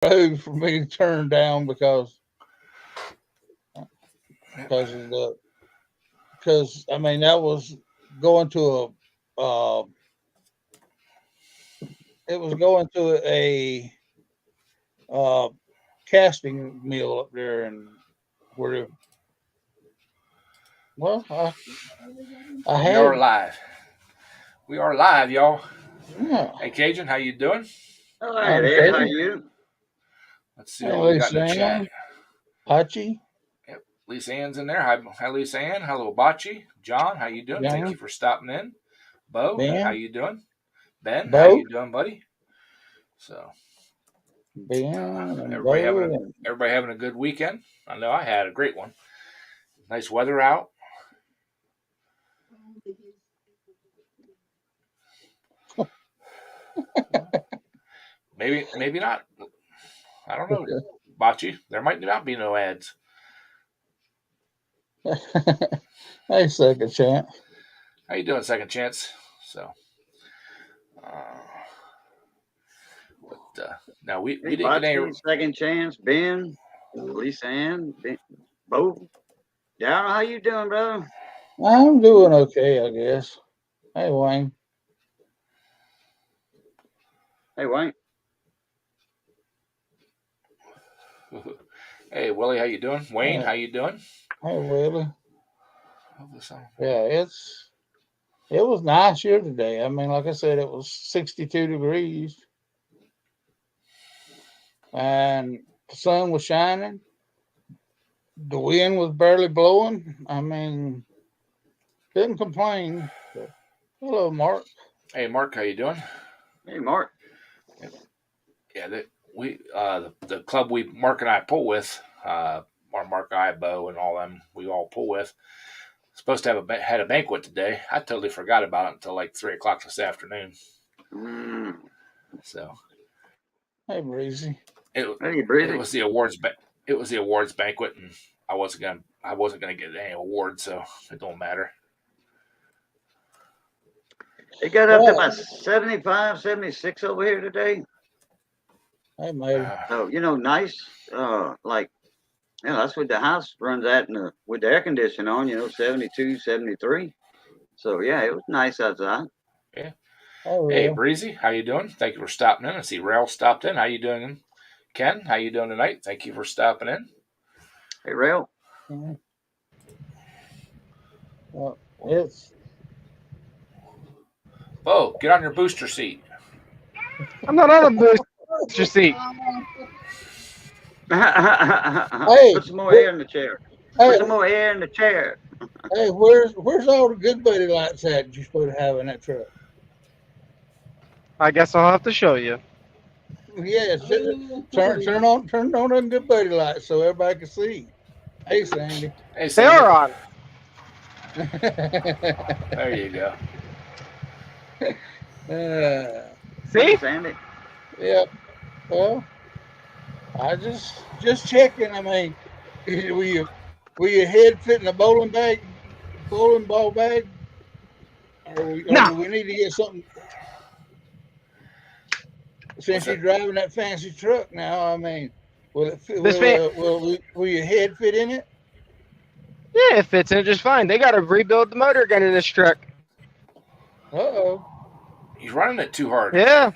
road for me to turn down because of the because I mean that was going to a it was going to a uh, casting meal up there, and where well I We are had live. We are live, y'all. yeah Hey, Cajun, how you doing? All right, I'm Ed, how Katie, you? Let's see and what we got in Lisa the chat. Ann, Hachi, Yep, Lisa Ann's in there. Hi, Lisa Ann. Hello, Bocce. John, how you doing? Thank you John, for stopping in. Bo, how Ben, you doing? Ben, how Bo, you doing, buddy? So, Ben, and everybody having Bo, everybody having a good weekend. I know I had a great one. Nice weather out. Maybe not. I don't know, Bocce. There might not be no ads. hey, second chance. How you doing, Second Chance? So, uh, now we Hey, didn't get any. Botsky, Second Chance, Ben, Lisa Ann, Ben, Bo. Darryl, how you doing, brother? I'm doing okay, I guess. Hey, Wayne. Hey, Wayne. Hey, Willie, how you doing? Wayne, how you doing? Hey, Willie. Oh, Yeah, it was nice here today. I mean, like I said, it was 62 degrees, and the sun was shining. The wind was barely blowing. I mean, couldn't complain. So, hello, Mark. Hey, Mark, how you doing? Hey, Mark. Yeah, the club we Mark and I pull with, our Mark Ibo and all them we all pull with. Supposed to have had a banquet today. I totally forgot about it until like 3 o'clock this afternoon. Mm. So Hey, Breezy. it Hey, it Breezy. was it was the awards banquet, and I wasn't gonna get any award, so it don't matter. It got up to Well, about 75, 76 over here today. hey, maybe. So, nice. Like, that's what the house runs at with the air conditioning on, 72, 73. So, yeah, it was nice outside. Yeah. Oh, Hey, well. Breezy, how you doing? Thank you for stopping in. I see Rail stopped in. How you doing, Ken? How you doing tonight? Thank you for stopping in. Hey, Rail. Yeah. Well, it's. Bo, get on your booster seat. I'm not on a booster seat. Hey, Put some more air in the chair. Put hey, some more air in the chair. hey, where's all the good buddy lights at you're supposed to have in that truck? I guess I'll have to show you. Yes, turn on them good buddy lights so everybody can see. Hey, Sandy. Hey, They Sandy. are on. There you go. Hey, See? Sandy. Yeah. Well, I just checking. I mean, will your head fit in a bowling ball bag, or Nah. do we need to get something? What's Since you're that? driving that fancy truck now, I mean, will it fit, This fan. will your head fit in it? Yeah, it fits in just fine. They got to rebuild the motor again in this truck. Uh oh. He's running it too hard. Yeah.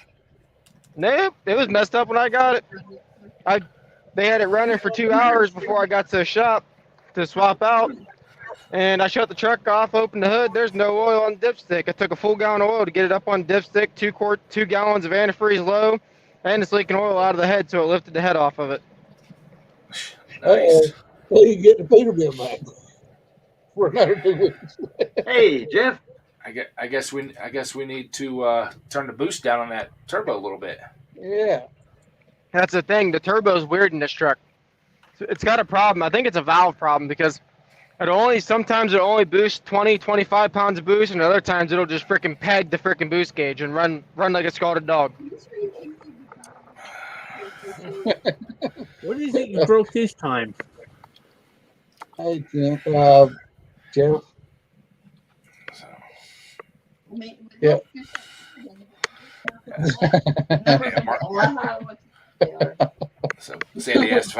Nope. It was messed up when I got it. I They had it running for 2 hours before I got to the shop to swap out. And I shut the truck off, opened the hood. There's no oil on the dipstick. I took a full gallon of oil to get it up on dipstick, 2 gallons of antifreeze low, and it's leaking oil out of the head, so it lifted the head off of it. Uh oh. Nice. Well, you get the Peterbilt back for another 2 weeks. Hey, Jeff. I guess we need to turn the boost down on that turbo a little bit. Yeah. That's the thing. The turbo's weird in this truck. It's got a problem. I think it's a valve problem because sometimes it'll only boost 20, 25 pounds of boost, and other times it'll just freaking peg the freaking boost gauge and run like a scalded dog. What is it you broke this time? Hey, Tim. Jeff. So, Yeah. yeah, Mark, So Sandy asked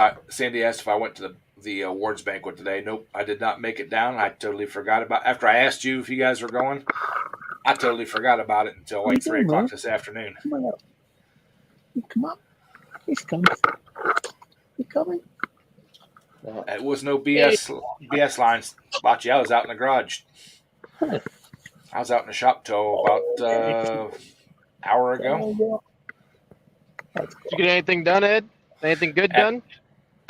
if I went to the awards banquet today. Nope, I did not make it down. I totally forgot about. After I asked you if you guys were going, I totally forgot about it until like 3 o'clock this afternoon. Come on up. Come on. He's coming. You coming? It was no BS lines, Bocce. I was out in the garage. I was out in the shop till about hour ago. Did you get anything done, Ed? Anything good done?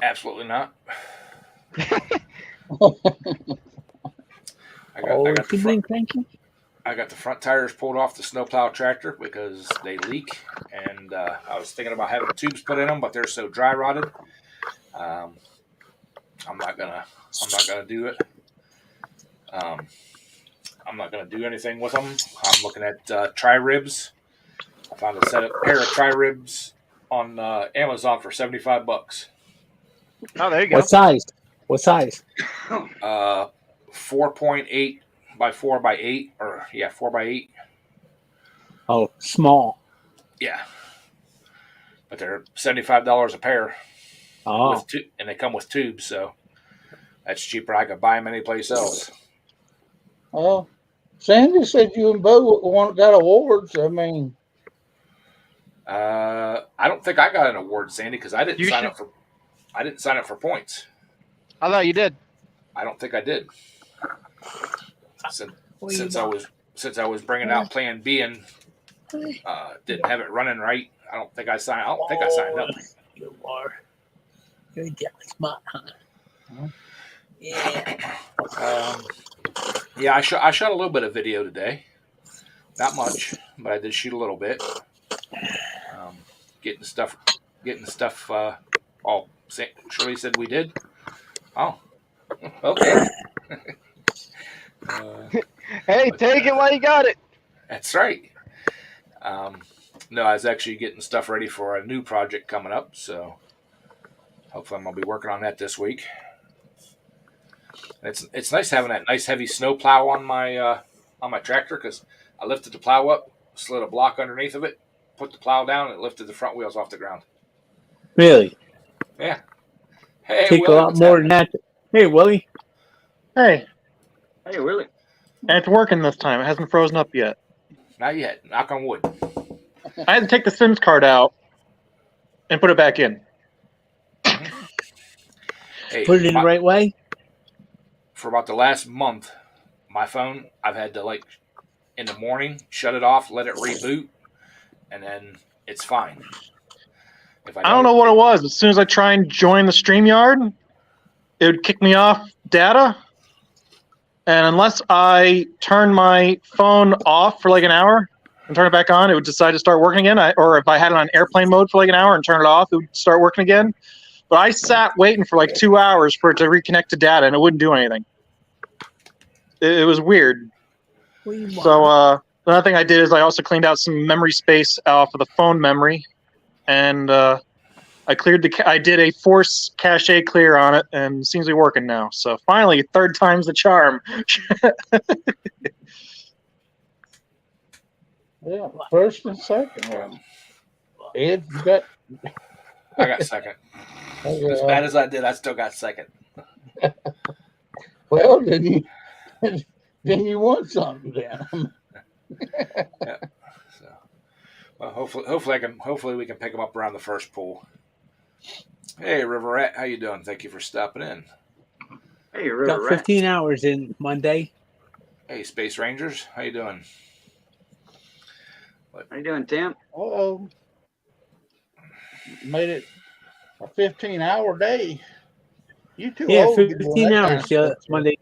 Absolutely not. I got the front tires pulled off the snowplow tractor because they leak, and I was thinking about having tubes put in them, but they're so dry rotted. I'm not gonna do it. I'm not gonna do anything with them. I'm looking at tri ribs. I found a pair of tri ribs on Amazon for $75. Oh, there you go. What size? 4.8 by 4 by 8, or 4 by 8. Oh, small. Yeah, but they're $75 a pair. Oh, and they come with tubes, so that's cheaper. I could buy them anyplace else. Well, Sandy said you and Bo got awards. I mean, I don't think I got an award, Sandy, because I didn't sign up for points. I thought you did. I don't think I did. Since I was bringing out Plan B and didn't have it running right, I don't think I signed up. You are. You're jealous, smart, huh? Yeah. I shot a little bit of video today. Not much, but I did shoot a little bit. Getting stuff. Shirley said we did. Oh, okay. Hey, take it while you got it. That's right. No, I was actually getting stuff ready for a new project coming up, so hopefully I'm gonna be working on that this week. It's nice having that nice heavy snow plow on my tractor, because I lifted the plow up, slid a block underneath of it, put the plow down, and it lifted the front wheels off the ground. Really? Yeah. Hey, Take Willie, a lot more than that. Hey, Willie. Hey, Willie. And it's working this time. It hasn't frozen up yet. Not yet. Knock on wood. I had to take the SIMS card out and put it back in. Hey, Put it in the right way? For about the last month, my phone, I've had to, in the morning, shut it off, let it reboot, and then it's fine. If I don't know what it was. As soon as I try and join the StreamYard, it would kick me off data. And unless I turn my phone off for an hour and turn it back on, it would decide to start working again. Or if I had it on airplane mode for an hour and turn it off, it would start working again. But I sat waiting for 2 hours for it to reconnect to data, and it wouldn't do anything. It was weird. So another thing I did is I also cleaned out some memory space off of the phone memory, and I did a force cache clear on it, and it seems to be working now. So finally, third time's the charm. yeah, first and second one. Ed, you got. I got second. As bad as I did, I still got second. Well, then you want something then. Yeah. So, well, hopefully we can pick them up around the first pool. Hey, River Rat, how you doing? Thank you for stopping in. Hey, River Got Rat. 15 hours in Monday. Hey, Space Rangers, how you doing? How you doing, Tim? Uh-oh. Made it a 15-hour day. You too old. 15 hours Monday.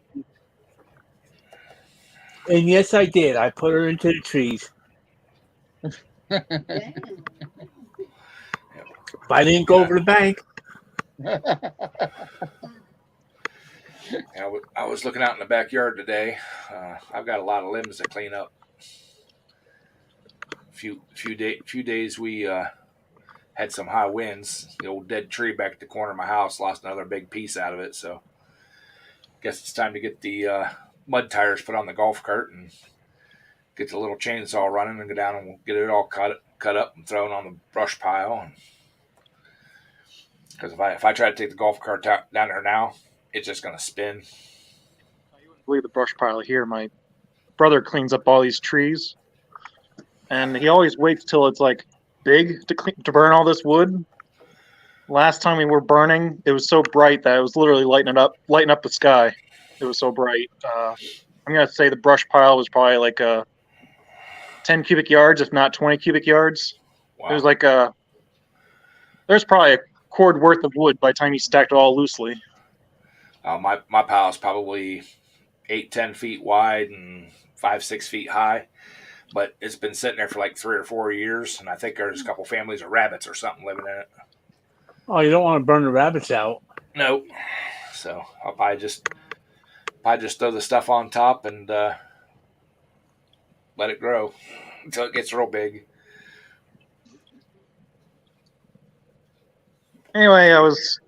And yes, I did. I put her into the trees. If I didn't go over the bank. I was looking out in the backyard today. I've got a lot of limbs to clean up. Few days we had some high winds. The old dead tree back at the corner of my house lost another big piece out of it. So guess it's time to get the mud tires put on the golf cart and get the little chainsaw running and go down and we'll get it all cut up and thrown on the brush pile. And Because if I try to take the golf cart down there now, it's just going to spin. You wouldn't believe the brush pile here. My brother cleans up all these trees, and he always waits till it's like big to burn all this wood. Last time we were burning, it was so bright that it was literally lighting up the sky. It was so bright. I'm gonna say the brush pile was probably like 10 cubic yards, if not 20 cubic yards. Wow. It was like there's probably a cord worth of wood by the time you stacked it all loosely. My pile is probably 8-10 feet wide and 5-6 feet high, but it's been sitting there for like 3 or 4 years, and I think there's a couple families of rabbits or something living in it. Oh, you don't want to burn the rabbits out. Nope. So I'll probably just throw the stuff on top and let it grow until it gets real big. Anyway, I was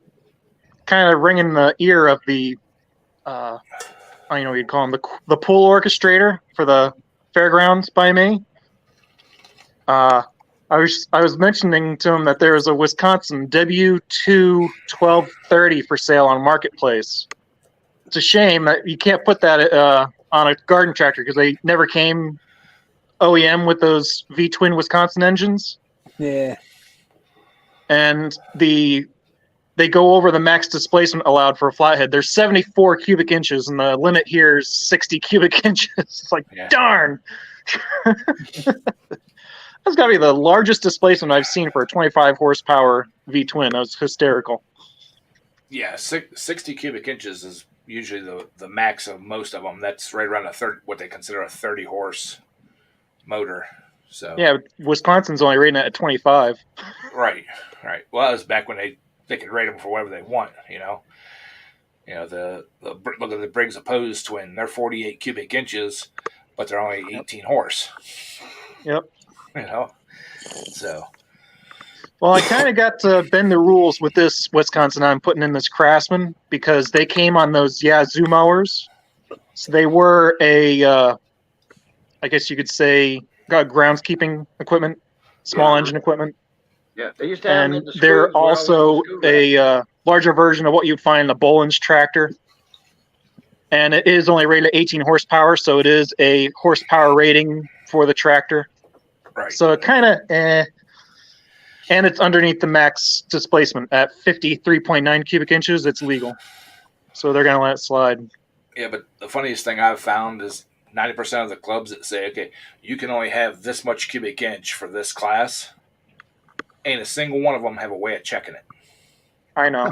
kind of ringing the ear of the, I don't know what you'd call him, the pool orchestrator for the fairgrounds by me. I was mentioning to him that there is a Wisconsin W2 1230 for sale on Marketplace. It's a shame that you can't put that on a garden tractor because they never came OEM with those V-twin Wisconsin engines. Yeah. And they go over the max displacement allowed for a flathead. There's 74 cubic inches, and the limit here is 60 cubic inches. It's like, darn. That's got to be the largest displacement I've seen for a 25 horsepower V-twin. That was hysterical. Yeah, 60 cubic inches is usually the max of most of them. That's right around what they consider a 30 horse motor. So yeah, Wisconsin's only rating it at 25. Right. Well, that was back when they could rate them for whatever they want. The look at the Briggs Opposed twin. They're 48 cubic inches, but they're only 18 horse. Yep. So. Well, I kind of got to bend the rules with this Wisconsin I'm putting in this Craftsman because they came on those Yazoo mowers. So they were I guess you could say, groundskeeping equipment, small engine equipment. Yeah, they used to have them And at the schools they're where I went to also school, right? a larger version of what you'd find in a Boland's tractor. And it is only rated 18 horsepower, so it is a horsepower rating for the tractor. Right. So it kind of, and it's underneath the max displacement at 53.9 cubic inches. It's legal, so they're gonna let it slide. Yeah, but the funniest thing I've found is 90% of the clubs that say, okay, you can only have this much cubic inch for this class. Ain't a single one of them have a way of checking it. I know.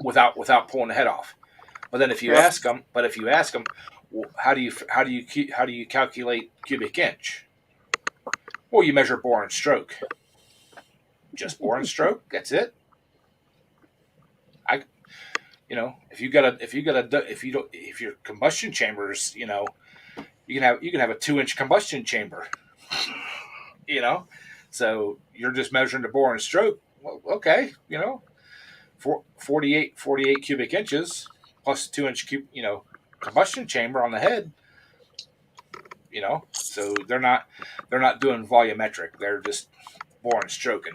without pulling the head off. But then if you ask them, well, how do you calculate cubic inch? Well, you measure bore and stroke. Just bore and stroke. That's it. If your combustion chambers, you can have a 2-inch combustion chamber. So you're just measuring the bore and stroke. Well, okay, 48 cubic inches plus 2-inch combustion chamber on the head. So they're not doing volumetric. They're just bore and stroking.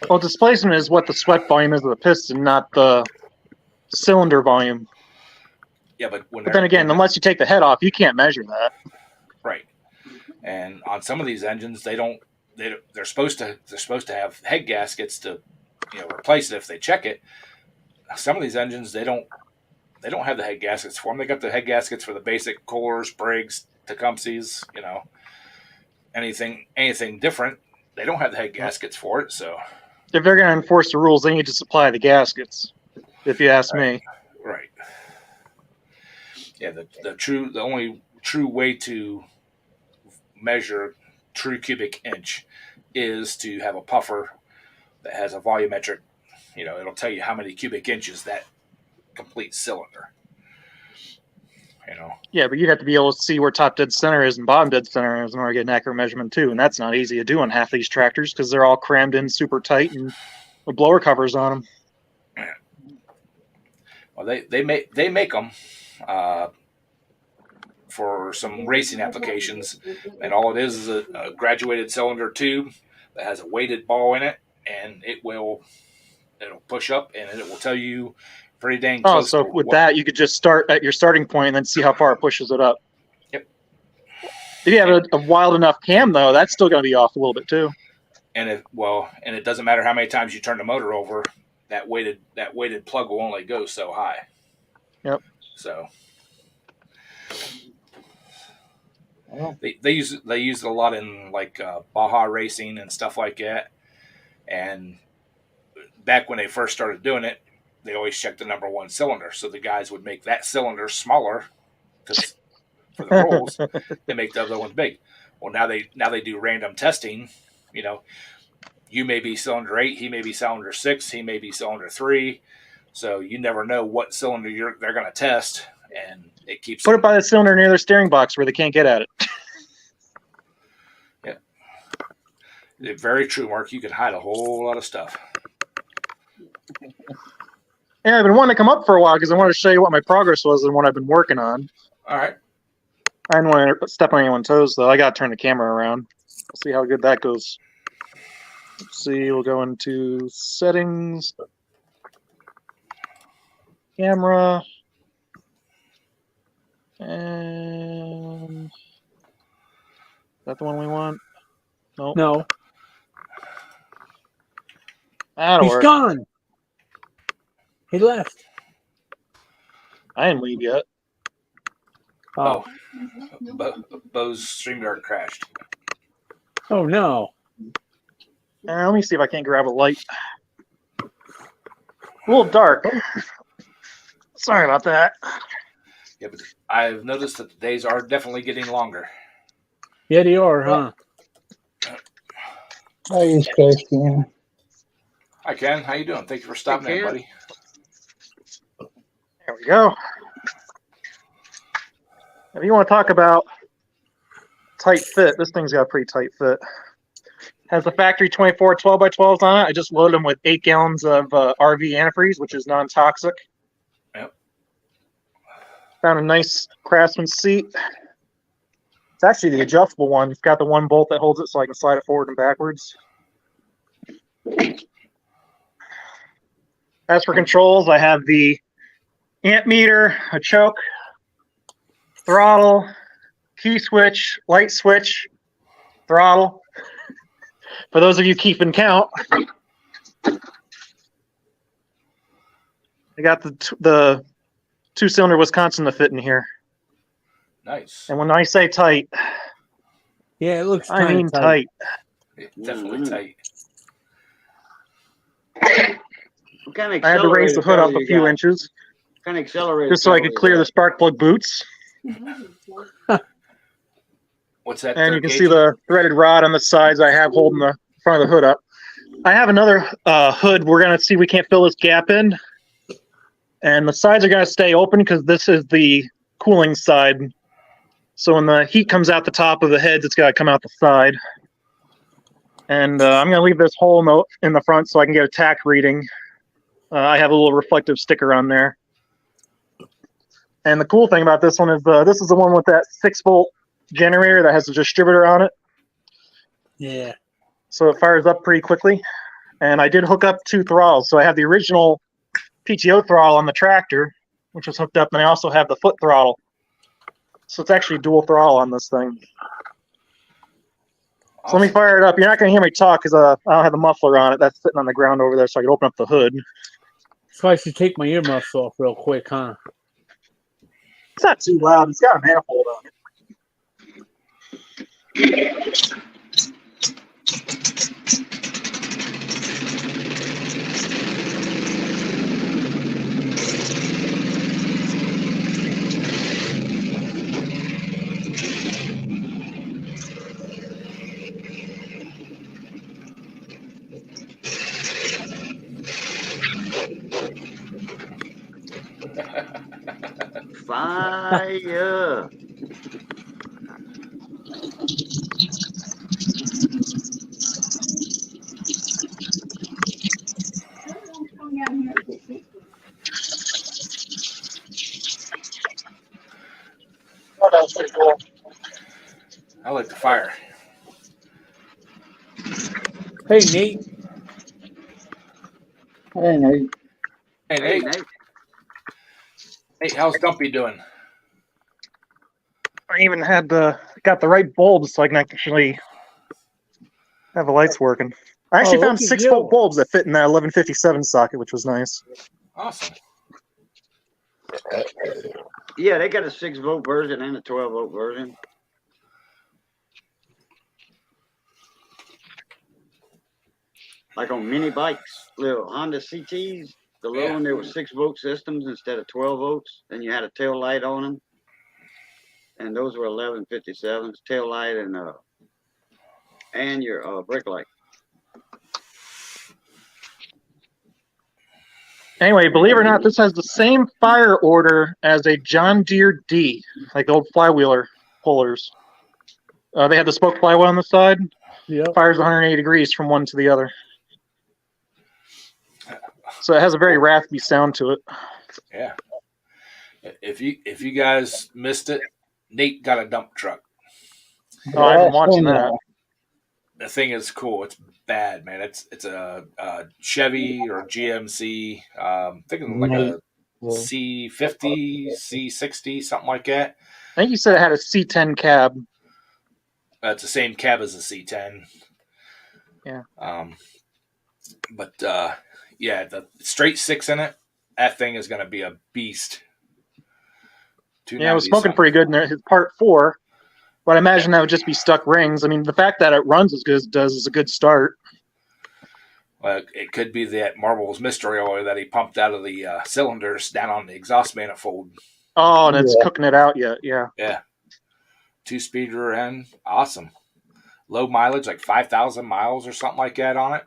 Well, displacement is what the sweat volume is of the piston, not the cylinder volume. Yeah, but then again, unless you take the head off, you can't measure that. Right. And on some of these engines, they're supposed to have head gaskets to replace it if they check it. Some of these engines they don't have the head gaskets for them. They got the head gaskets for the basic Coolers, Briggs, Tecumsehs, anything different. They don't have the head gaskets for it. So if they're going to enforce the rules, they need to supply the gaskets. If you ask me. Right. Yeah. The only true way to measure true cubic inch is to have a puffer that has a volumetric. It'll tell you how many cubic inches that complete cylinder. Yeah, but you'd have to be able to see where top dead center is and bottom dead center is in order to get an accurate measurement too, and that's not easy to do on half these tractors because they're all crammed in super tight and with blower covers on them. Well, they make them for some racing applications, and all it is a graduated cylinder tube that has a weighted ball in it, and it will It'll push up, and it will tell you pretty dang Oh, close. so to with what, that, you could just start at your starting point and then see how far it pushes it up. Yep. If you have a wild enough cam, though, that's still going to be off a little bit too. and it doesn't matter how many times you turn the motor over. That weighted plug will only go so high. Yep. So Well, they use it a lot in like Baja racing and stuff like that. And back when they first started doing it, they always checked the number one cylinder, so the guys would make that cylinder smaller for the rules and make the other ones big. Well, now they do random testing. You know, you may be cylinder 8, he may be cylinder 6, he may be cylinder 3. So you never know what cylinder they're going to test, and it keeps Put it by the cylinder near their steering box where they can't get at it. Yeah, very true, Mark. You can hide a whole lot of stuff. Yeah, I've been wanting to come up for a while because I wanted to show you what my progress was and what I've been working on. All right. I didn't want to step on anyone's toes, though. I got to turn the camera around. Let's see how good that goes. Let's see. We'll go into settings. Camera. And... is that the one we want? Nope. No, That'll he's work. gone. He left. I didn't leave yet. Oh, Bo's StreamYard crashed. oh no. Let me see if I can't grab a light. A little dark. Sorry about that. Yeah, but I've noticed that the days are definitely getting longer. Yeah, they are, huh? I use Christian. Hi, Ken. How you doing? Thank you for stopping in, Ken. buddy. There we go. If you want to talk about tight fit, this thing's got a pretty tight fit. Has the factory 24 12x12s on it. I just loaded them with 8 gallons of RV antifreeze, which is non-toxic. Yep. Found a nice Craftsman seat. It's actually the adjustable one. It's got the one bolt that holds it so I can slide it forward and backwards. As for controls, I have the amp meter, a choke, throttle, key switch, light switch, throttle. For those of you keeping count, I got the 2-cylinder Wisconsin to fit in here. Nice. And when I say tight, Yeah, it looks I mean tight. Yeah, definitely tight. What kind of I had to raise the hood up accelerator a few you inches got? What kind of accelerator? just so I could clear the spark plug boots. What's that? And you can see the threaded rod on the sides I have holding the front of the hood up. I have another hood. We're going to see if we can't fill this gap in. And the sides are going to stay open because this is the cooling side. So when the heat comes out the top of the heads, it's got to come out the side. And I'm going to leave this hole in the front so I can get a tack reading. I have a little reflective sticker on there. And the cool thing about this one is this is the one with that 6-volt generator that has a distributor on it. Yeah. So it fires up pretty quickly. And I did hook up 2 throttles. So I have the original PTO throttle on the tractor, which was hooked up, and I also have the foot throttle. So it's actually dual throttle on this thing. Awesome. So let me fire it up. You're not going to hear me talk because I don't have the muffler on it. That's sitting on the ground over there, so I can open up the hood. So I should take my earmuffs off real quick, huh? It's not too loud. It's got a manifold on it. Fire. Oh, that was pretty cool. I like the fire. Hey, Nate. Hey, Hey, Nate. Hey, Hey, Nate. Nate. Hey, how's Dumpy doing? I even had got the right bulbs so I can actually have the lights working. I actually found look at 6-volt you. bulbs that fit in that 1157 socket, which was nice. Awesome. Yeah, they got a 6-volt version and a 12-volt version. Like on mini bikes, little Honda CTs, the little Yeah. one, there were 6-volt systems instead of 12 volts, and you had a tail light on them. And those were 1157s, tail light and your brake light. Anyway, believe it or not, this has the same fire order as a John Deere D, like the old flywheeler pullers. They had the spoke flywheel on the side. Yep. Fires 180 degrees from one to the other. So it has a very raspy sound to it. Yeah. If you guys missed it, Nate got a dump truck. Oh, I've been watching that. The thing is cool. It's bad, man. It's a Chevy or GMC. Thinking like a C50, C60, something like that. I think you said it had a C10 cab. It's the same cab as a C10. Yeah. But yeah, the straight 6 in it. That thing is going to be a beast. Yeah, it was smoking pretty good in there. It's part 4, but I imagine that would just be stuck rings. I mean, the fact that it runs as good as it does is a good start. Well, it could be that Marvel's mystery oil that he pumped out of the cylinders down on the exhaust manifold. Oh, and it's cooking it out yet. Yeah. Yeah. 2-speed rear end. Awesome. Low mileage, like 5,000 miles or something like that on it.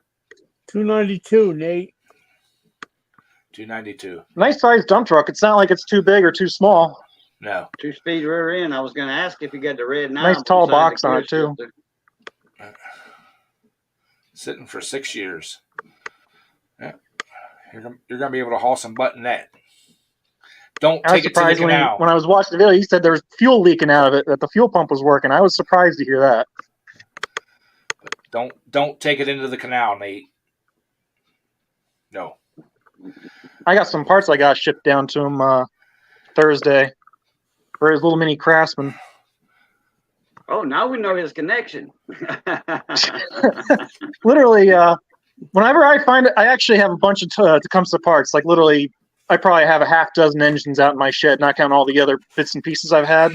292, Nate. 292. Nice sized dump truck. It's not like it's too big or too small. No. 2-speed rear end. I was going to ask if you got the red knob. Nice tall beside the box on gear it, too. shifter. Sitting for 6 years. Yeah. You're going to be able to haul some butt in that. Don't I was take it to the surprised canal. when I was watching the video, you said there was fuel leaking out of it, that the fuel pump was working. I was surprised to hear that. Don't take it into the canal, Nate. No. I got some parts I got shipped down to him Thursday for his little mini Craftsman. Oh, now we know his connection. Literally, whenever I find it, I actually have a bunch of Tecumseh parts. Like literally, I probably have a half dozen engines out in my shed, not counting all the other bits and pieces I've had.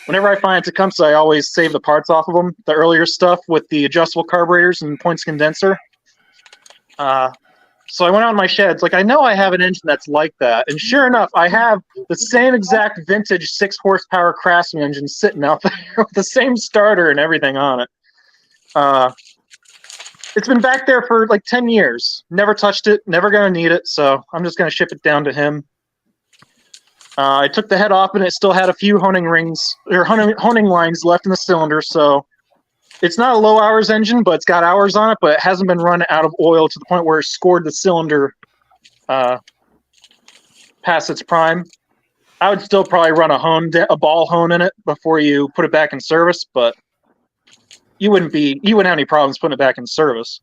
Whenever I find Tecumseh, I always save the parts off of them. The earlier stuff with the adjustable carburetors and points condenser. So I went out in my shed. It's like, I know I have an engine that's like that. And sure enough, I have the same exact vintage 6-horsepower Craftsman engine sitting out there with the same starter and everything on it. It's been back there for like 10 years. Never touched it. Never going to need it. So I'm just going to ship it down to him. I took the head off and it still had a few honing lines left in the cylinder. So it's not a low hours engine, but it's got hours on it, but it hasn't been run out of oil to the point where it scored the cylinder past its prime. I would still probably run a ball hone in it before you put it back in service, but you wouldn't have any problems putting it back in service.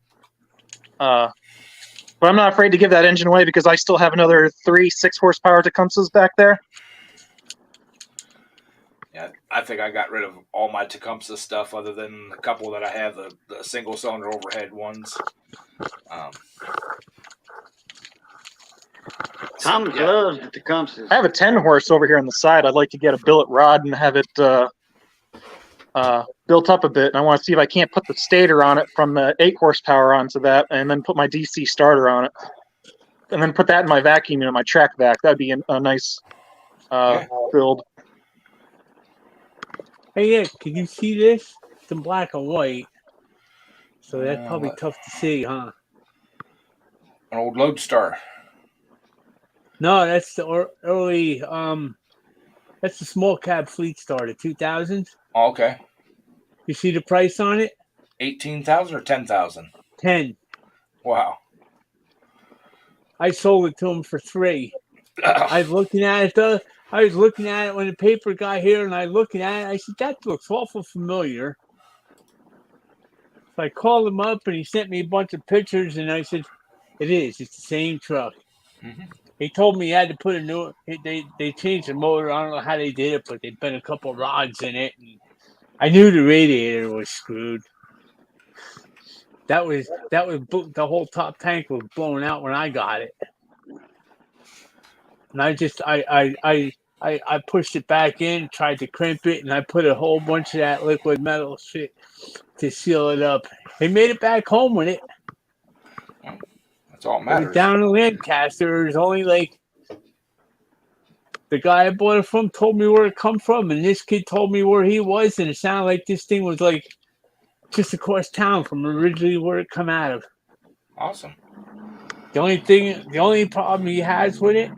But I'm not afraid to give that engine away because I still have another 3 6-horsepower Tecumsehs back there. Yeah, I think I got rid of all my Tecumseh stuff other than a couple that I have, the single-cylinder overhead ones. Thomas loves the Tecumsehs. I have a 10-horse over here on the side. I'd like to get a billet rod and have it built up a bit. And I want to see if I can't put the stator on it from the 8-horsepower onto that and then put my DC starter on it. And then put that in my vacuum unit, my track vac. That'd be a nice build. Hey, Nick, can you see this? It's in black and white. So that's probably tough to see, huh? An old Lodestar. No, that's the early, that's the small cab Fleet Star, the 2000s. Oh, okay. You see the price on it? 18,000 or 10,000? 10. Wow. I sold it to him for 3. I was looking at it though. I was looking at it when the paper got here, and I looking at it. I said, "That looks awful familiar." So I called him up, and he sent me a bunch of pictures. And I said, It is. It's the same truck. Hmm. He told me he had to put a new. They changed the motor. I don't know how they did it, but they put a couple rods in it. And I knew the radiator was screwed. The whole top tank was blown out when I got it, and I pushed it back in, tried to crimp it, and I put a whole bunch of that liquid metal shit to seal it up. They made it back home with it. That's all that It was matters. down in Lancaster. It was only like the guy I bought it from told me where it come from, and this kid told me where he was, and it sounded like this thing was like just across town from originally where it come out of. Awesome. The only problem he has with it,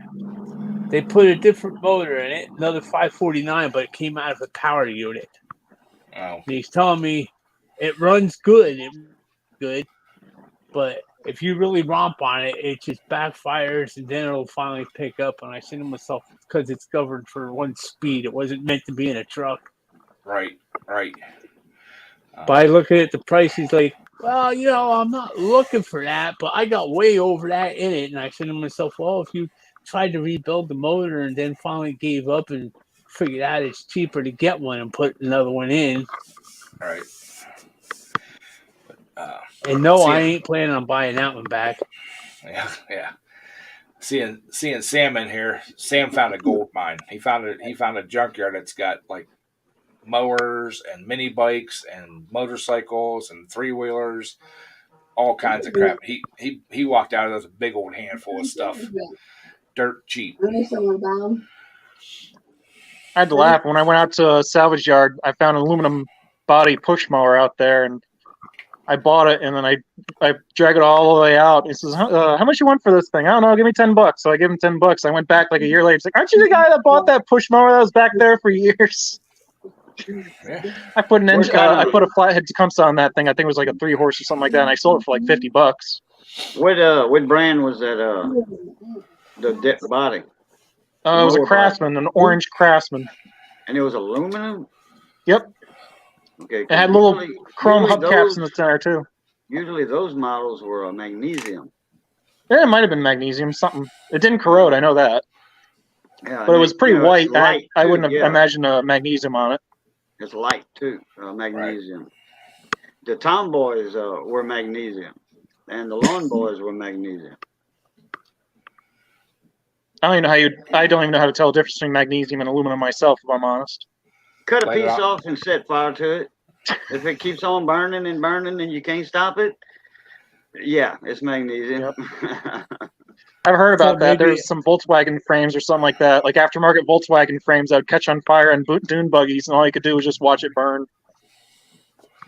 they put a different motor in it, another 549, but it came out of a power unit. Oh, And he's telling me it runs good, but if you really romp on it, it just backfires and then it'll finally pick up. And I said to myself, because it's governed for one speed, it wasn't meant to be in a truck. right. But I look at the price, he's like, well, I'm not looking for that, but I got way over that in it. And I said to myself, well, if you tried to rebuild the motor and then finally gave up and figured out it's cheaper to get one and put another one in. Right. And no, I ain't planning on buying that one back. Yeah. Seeing Sam in here, Sam found a gold mine. He found a junkyard that's got like mowers and mini bikes and motorcycles and 3-wheelers, all kinds of crap. He walked out of a big old handful of stuff, dirt cheap. I had to laugh when I went out to a salvage yard. I found an aluminum body push mower out there, and I bought it, and then I drag it all the way out. He says, "How much you want for this thing?" I don't know. Give me $10. So I give him $10. I went back like a year later. He's like, "Aren't you the guy that bought that push mower that was back there for years?" Yeah. I put an engine. I put a flathead Tecumseh on that thing. I think it was like a 3-horse or something like that, and I sold it for like $50. What brand was that? The body, It was a Craftsman, an orange Craftsman. and it was aluminum. Yep. Okay. It had little chrome hubcaps in the center too. Usually those models were magnesium. Yeah, it might have been magnesium, something. It didn't corrode, I know that. Yeah, But it was pretty white. I too, wouldn't have imagined magnesium on it. It's light too, magnesium. Right. The Tomboys were magnesium, and the Lawn Boys were magnesium. I don't even know how to tell the difference between magnesium and aluminum myself, if I'm honest. Cut a piece off and set fire to it. If it keeps on burning and burning and you can't stop it, yeah, it's magnesium. Yep. I've heard about that. There's some Volkswagen frames or something like that, like aftermarket Volkswagen frames that would catch on fire and dune buggies, and all you could do was just watch it burn.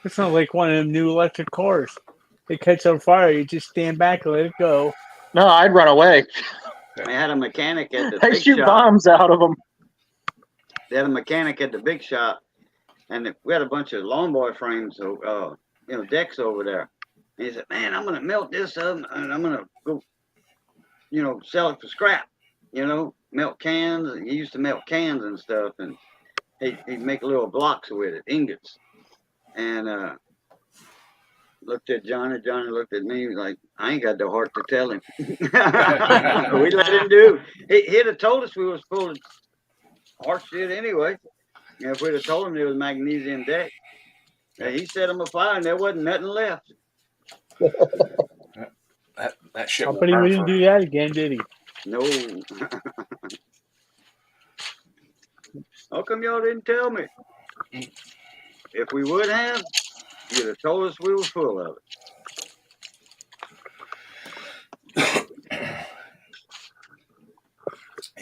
It's not like one of them new electric cars. They catch on fire, you just stand back and let it go. No, I'd run away. I had a mechanic at the they big shoot shop. Bombs out of them. They had a mechanic at the big shop, and we had a bunch of lawn boy frames, decks over there. And he said, "Man, I'm gonna melt this up, and I'm gonna go, sell it for scrap. Melt cans. He used to melt cans and stuff, and he'd make little blocks with it, ingots." And looked at Johnny. Johnny looked at me like, I ain't got the heart to tell him. We let him do. He'd have told us we was full of horse shit anyway. If we'd have told him there was magnesium deck, he set them afire and there wasn't nothing left. That shit. Company didn't do that again, did he? No. How come y'all didn't tell me? If we would have, you'd have told us we were full of it.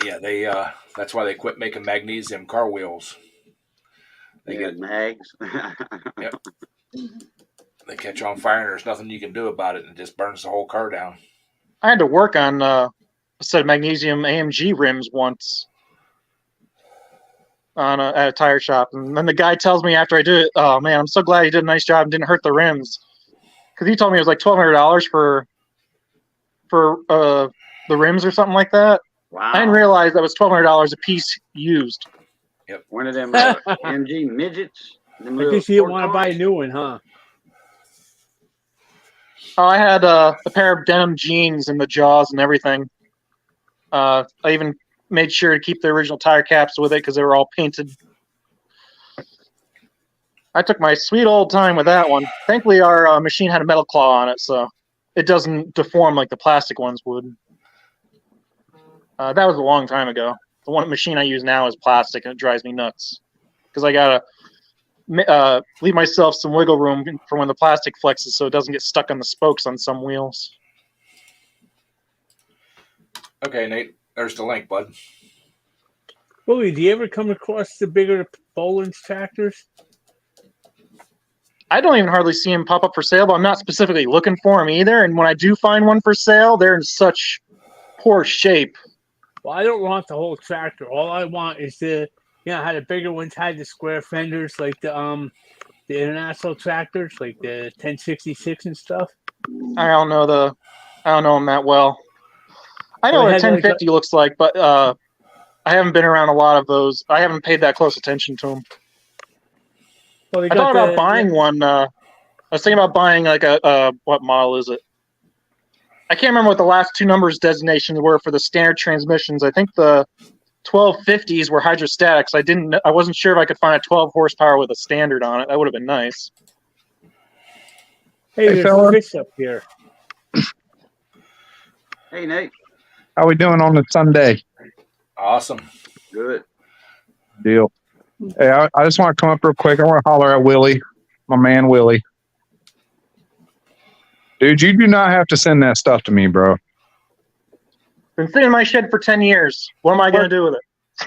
Yeah, that's why they quit making magnesium car wheels. They get mags. Yep. They catch on fire and there's nothing you can do about it, and it just burns the whole car down. I had to work on a set of magnesium AMG rims once at a tire shop, and then the guy tells me after I did it, "Oh man, I'm so glad you did a nice job and didn't hurt the rims," because he told me it was like $1,200 for the rims or something like that. Wow! I didn't realize that was $1,200 a piece used. Yep. One of them AMG midgets. I guess you didn't want to buy a new one, huh? Oh, I had a pair of denim jeans and the jaws and everything. I even made sure to keep the original tire caps with it because they were all painted. I took my sweet old time with that one. Thankfully, our machine had a metal claw on it, so it doesn't deform like the plastic ones would. That was a long time ago. The one machine I use now is plastic, and it drives me nuts because I gotta leave myself some wiggle room for when the plastic flexes, so it doesn't get stuck on the spokes on some wheels. Okay, Nate. There's the link, bud. Willie, do you ever come across the bigger Boland's tractors? I don't even hardly see them pop up for sale, but I'm not specifically looking for them either. And when I do find one for sale, they're in such poor shape. Well, I don't want the whole tractor. All I want is how the bigger ones had the square fenders, like the international tractors, like the 1066 and stuff. I don't know them that well. I know what a 1050 looks like, but I haven't been around a lot of those. I haven't paid that close attention to them. Well, I thought about buying one. I was thinking about buying like what model is it? I can't remember what the last two numbers designations were for the standard transmissions. I think the 1250s were hydrostatics. I wasn't sure if I could find a 12 horsepower with a standard on it. That would have been nice. Hey, there's fish up here. Hey, Nate. How we doing on the Sunday? Awesome. Good. Deal. Hey, I just want to come up real quick. I want to holler at Willie, my man Willie. Dude, you do not have to send that stuff to me, bro. Been sitting in my shed for 10 years. What am I going to do with it?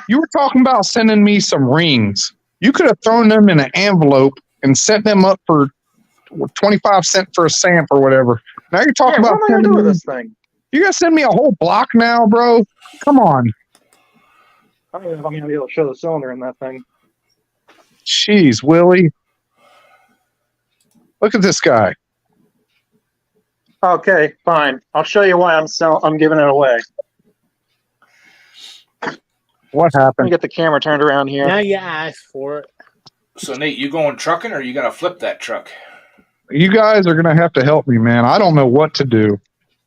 You were talking about sending me some rings. You could have thrown them in an envelope and sent them up for 25 cents for a stamp or whatever. Now you're talking about what am I going to do with this thing? You got to send me a whole block now, bro? Come on. I don't know if I'm going to be able to show the cylinder in that thing. Jeez, Willie. Look at this guy. Okay, fine. I'll show you why I'm giving it away. What Let me happened? get the camera turned around here. Now you asked for it. So, Nate, you going trucking or you going to flip that truck? You guys are going to have to help me, man. I don't know what to do.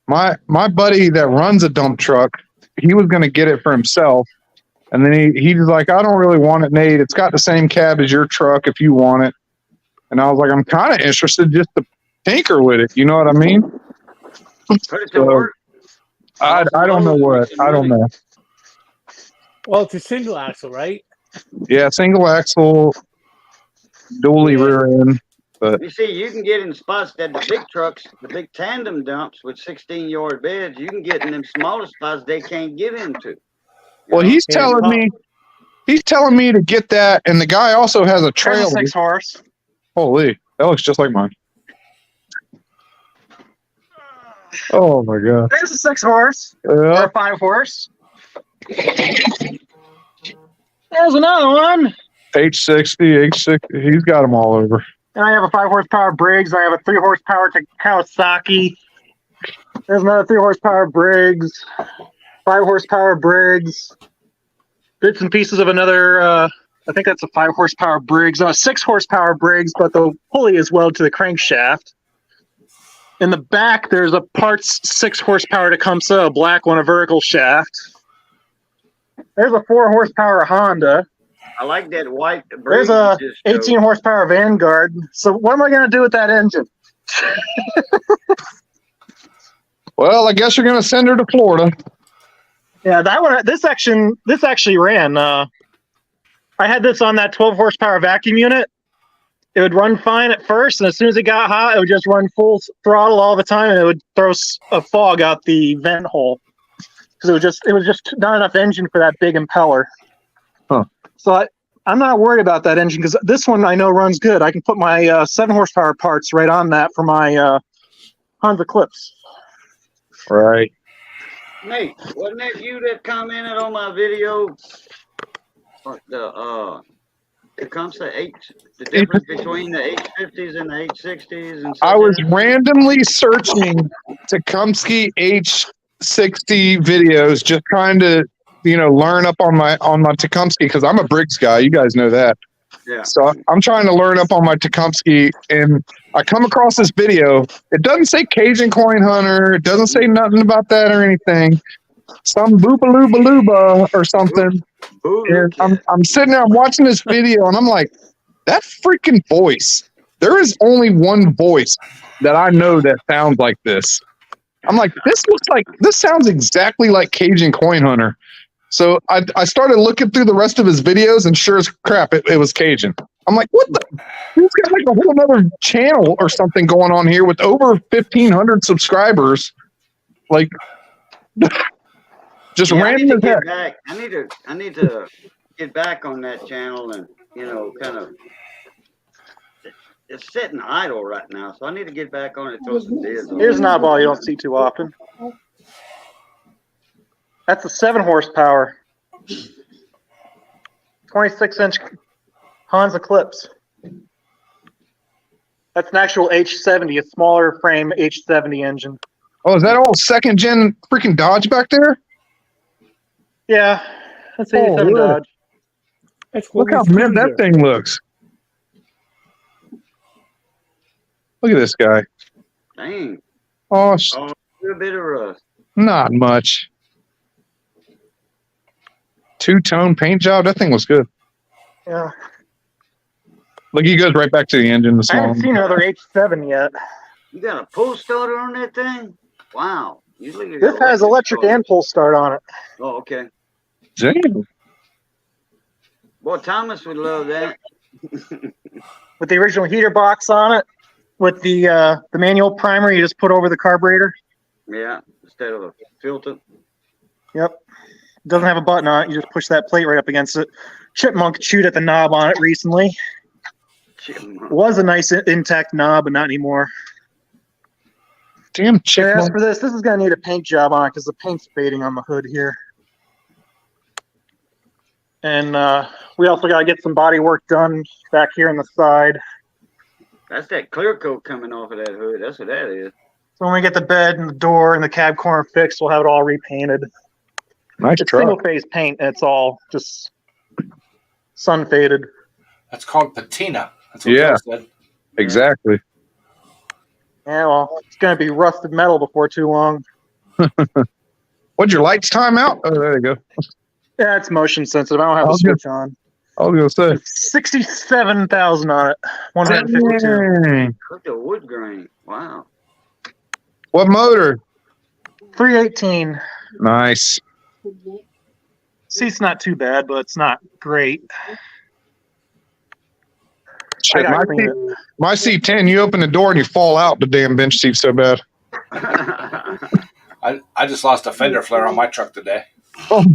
My buddy that runs a dump truck, he was going to get it for himself. And then he's like, I don't really want it, Nate. It's got the same cab as your truck if you want it. And I was like, I'm kind of interested just to tinker with it. You know what I mean? Put it to work. I don't know what. I don't know. Well, it's a single axle, right? Yeah, single axle, dually rear end. But You see, you can get in spots that the big trucks, the big tandem dumps with 16-yard beds, you can get in them smaller spots they can't get into. well, he's telling me to get that, and the guy also has a There's trailer. a 6 horse. Holy, that looks just like mine. Oh my god. There's a 6 horse. Or Yeah. a 5 horse. There's another one. H60, he's got them all over. And I have a 5 horsepower Briggs. I have a 3 horsepower Kawasaki. There's another 3 horsepower Briggs. 5 horsepower Briggs. Bits and pieces of another. I think that's a 5 horsepower Briggs. No, a 6 horsepower Briggs, but the pulley is welded to the crankshaft. In the back, there's a parts 6 horsepower Tecumseh, a black one, a vertical shaft. There's a 4 horsepower Honda. I like that white. There's a 18 horsepower Vanguard. So what am I going to do with that engine? Well, I guess you're gonna send her to Florida. Yeah, that one. This actually ran. I had this on that 12 horsepower vacuum unit. It would run fine at first, and as soon as it got hot, it would just run full throttle all the time, and it would throw a fog out the vent hole because it was just not enough engine for that big impeller. Huh. So I'm not worried about that engine because this one I know runs good. I can put my 7 horsepower parts right on that for my Honda Clips. Right. Nate, wasn't that you that commented on my video? The Tecumseh the difference between the H50s and the H60s and I was randomly searching Tecumseh H60 videos, just trying to, learn up on my Tecumseh because I'm a Briggs guy. You guys know that. Yeah. So I'm trying to learn up on my Tecumseh, and I come across this video. It doesn't say Cajun Coin Hunter. It doesn't say nothing about that or anything. Some boopa or something. And I'm sitting there, I'm watching this video, and I'm like, that freaking voice. There is only one voice that I know that sounds like this. I'm like, this sounds exactly like Cajun Coin Hunter. So I started looking through the rest of his videos, and sure as crap, it was Cajun. I'm like, what the? He's got like a whole other channel or something going on here with over 1,500 subscribers. Like, just random as heck. I need to get back on that channel and, kind of. It's sitting idle right now, so I need to get back on it. Throw some bids on Here's it. an oddball you don't see too often. That's a 7 horsepower, 26-inch Hans Eclipse. That's an actual H70, a smaller frame H70 engine. Oh, is that old second gen freaking Dodge back there? Yeah, that's an 87 really? Dodge. Look how mint that thing looks. Look at this guy. Dang. Oh, A little bit of rust. not much. 2-tone paint job. That thing was good. Yeah. Look, he goes right back to the engine. I haven't seen another H7 yet. You got a pull starter on that thing? Wow. Usually you This got has electric and pull start on it. Oh, okay. Damn. Boy, Thomas would love that. With the original heater box on it, with the manual primer you just put over the carburetor. Yeah, instead of a filter. Yep. It doesn't have a button on it. You just push that plate right up against it. Chipmunk chewed at the knob on it recently. It was a nice intact knob, but not anymore. Damn As chipmunk. for this is going to need a paint job on it because the paint's fading on the hood here. And we also got to get some body work done back here on the side. That's that clear coat coming off of that hood. That's what that is. So when we get the bed and the door and the cab corner fixed, we'll have it all repainted. Nice It's truck. single phase paint, and it's all just sun faded. That's called patina. That's what Yeah. Bill said. Exactly. Yeah, well, it's going to be rusted metal before too long. What'd your lights time out? Oh, there you go. Yeah, it's motion sensitive. I don't have the switch on. I was gonna say. 67,000 on it. 152. Dang. Look at the wood grain. Wow. What motor? 318. Nice. Seat's not too bad, but it's not great. I Shit, gotta clean it. my C10, you open the door and you fall out the damn bench seat so bad. I just lost a fender flare on my truck today. Oh.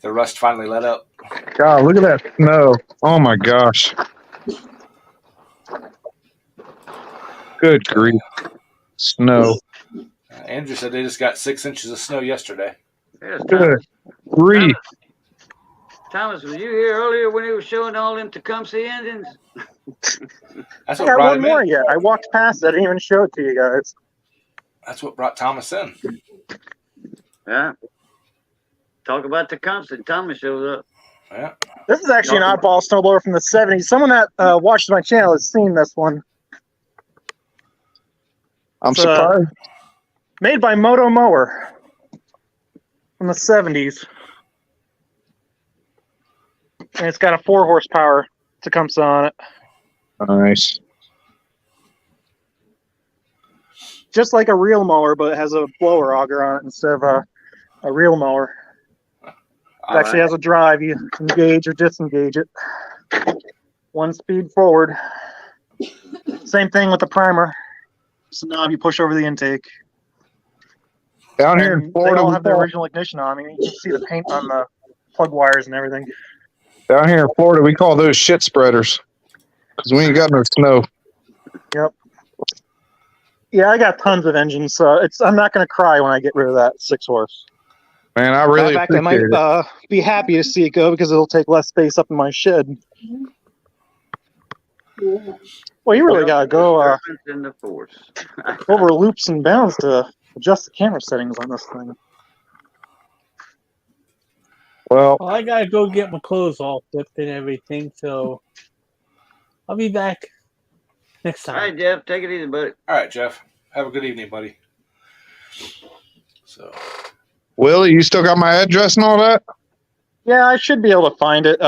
The rust finally let up. God, look at that snow. Oh my gosh. Good grief. Snow. Andrew said they just got 6 inches of snow yesterday. Yes, Good grief. Thomas, was you here earlier when he was showing all them Tecumseh engines? That's I what got brought one him more in. yet. I walked past it. I didn't even show it to you guys. That's what brought Thomas in. Yeah. Talk about Tecumseh. Thomas shows up. Yeah. This is actually an oddball snowblower from the 70s. Someone that watches my channel has seen this one. I'm It's, surprised. Made by Moto Mower from the 70s. And it's got a 4 horsepower Tecumseh on it. Nice. Just like a real mower, but it has a blower auger on it instead of a real mower. It actually has a drive. You engage or disengage it. 1 speed forward. Same thing with the primer. It's a knob you push over the intake. Down here in And Florida, they all we have their call, original ignition on. I mean, you can see the paint on the plug wires and everything. down here in Florida, we call those shit spreaders because we ain't got no snow. Yep. Yeah, I got tons of engines, so I'm not going to cry when I get rid of that 6 horse. Man, I really In fact, I might appreciate it. be happy to see it go because it'll take less space up in my shed. Well, you really got to go In the force. over loops and bounds to adjust the camera settings on this thing. Well, Well, I gotta go get my clothes all flipped and everything, so I'll be back next All time. right, Jeff, take it easy, buddy. All right, Jeff. Have a good evening, buddy. So, Willie, you still got my address and all that? Yeah, I should be able to find it.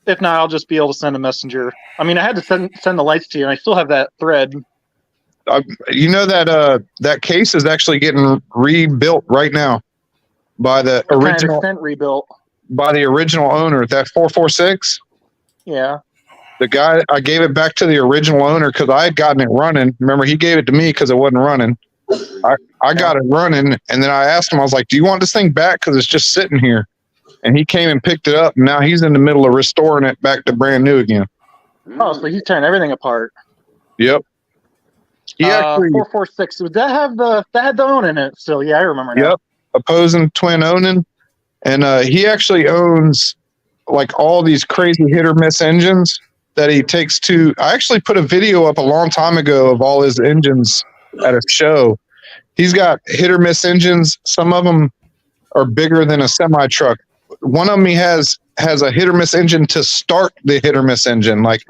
If not, I'll just be able to send a messenger. I mean, I had to send the lights to you, and I still have that thread. You know that that case is actually getting rebuilt right now by the Kind of original extent rebuilt. owner. That 446. Yeah. The guy, I gave it back to the original owner because I had gotten it running. Remember, he gave it to me because it wasn't running. I got it running, and then I asked him, I was like, do you want this thing back? Because it's just sitting here. And he came and picked it up, and now he's in the middle of restoring it back to brand new again. Oh, so he's tearing everything apart. Yep. He actually 446. Did that have that had the own in it still? Yeah, I remember now. Yep. Opposing twin owning. And he actually owns like all these crazy hit or miss engines that he takes to. I actually put a video up a long time ago of all his engines at a show. He's got hit or miss engines. Some of them are bigger than a semi truck. One of them he has a hit or miss engine to start the hit or miss engine. Like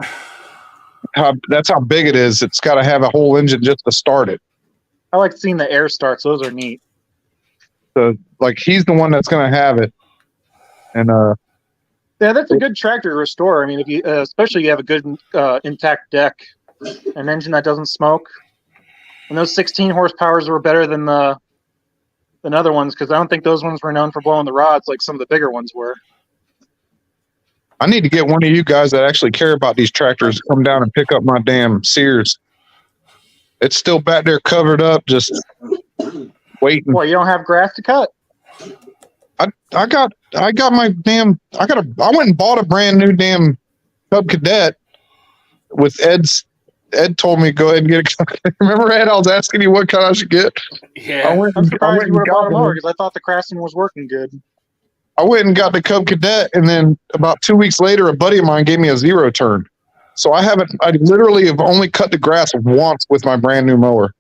that's how big it is. It's got to have a whole engine just to start it. I like seeing the air starts. Those are neat. So like he's the one that's going to have it. And yeah, that's a good tractor to restore. I mean, if you especially if you have a good intact deck, an engine that doesn't smoke, and those 16 horsepowers were better than other ones because I don't think those ones were known for blowing the rods like some of the bigger ones were. I need to get one of you guys that actually care about these tractors to come down and pick up my damn Sears. It's still back there covered up, just waiting. Well, you don't have grass to cut. I got my damn. I went and bought a brand new damn Cub Cadet with Ed's. Ed told me to go ahead and get a. Remember, Ed? I was asking you what kind I should get. yeah. I'm surprised you would have bought a mower because I thought the Craftsman was working good. I went and got the Cub Cadet, and then about 2 weeks later, a buddy of mine gave me a zero turn. So I literally have only cut the grass once with my brand new mower.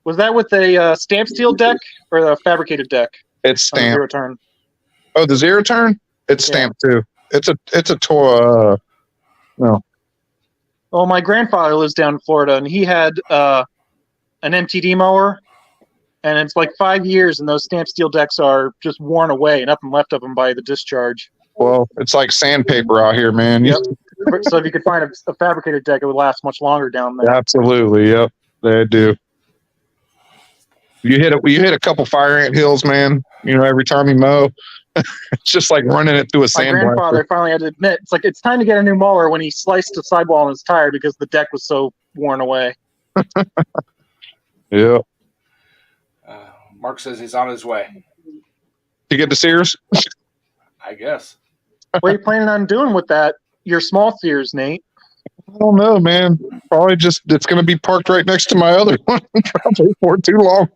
Was that with a stamp steel deck or the fabricated deck? It's stamped. Zero turn. Oh, the zero turn? It's stamped too. It's a toy. No. Well, my grandfather lives down in Florida, and he had an MTD mower, and it's like 5 years, and those stamp steel decks are just worn away, and nothing left of them by the discharge. Well, it's like sandpaper out here, man. Yep. So if you could find a fabricated deck, it would last much longer down there. Absolutely. Yep. They do. You hit a couple fire ant hills, man. You know, every time you mow, it's just like running it through a My sandblaster. grandfather finally had to admit, it's time to get a new mower when he sliced the sidewall on his tire because the deck was so worn away. Yeah. Mark says he's on his way. To get the Sears? I guess. What are you planning on doing with your small Sears, Nate? I don't know, man. Probably just it's going to be parked right next to my other one probably for too long.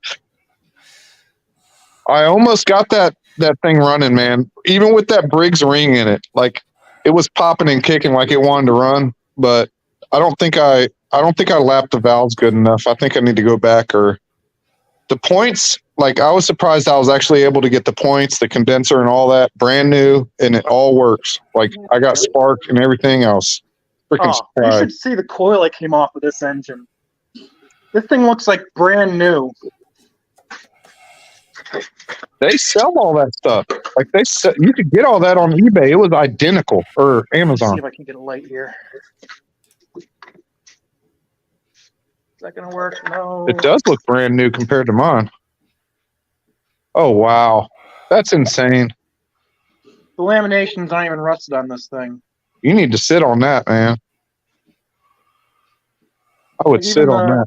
I almost got that thing running, man. Even with that Briggs ring in it, like it was popping and kicking like it wanted to run, but I don't think I lapped the valves good enough. I think I need to go back or the points. Like I was surprised I was actually able to get the points, the condenser and all that brand new, and it all works. Like I got spark and everything else. Freaking You surprised. should see the coil that came off of this engine. This thing looks like brand new. They sell all that stuff. Like you could get all that on eBay. It was identical or Let's Amazon. see if I can get a light here. Is that gonna work? No. It does look brand new compared to mine. Oh wow, that's insane. The lamination's not even rusted on this thing. You need to sit on that, man. I would Even sit on that.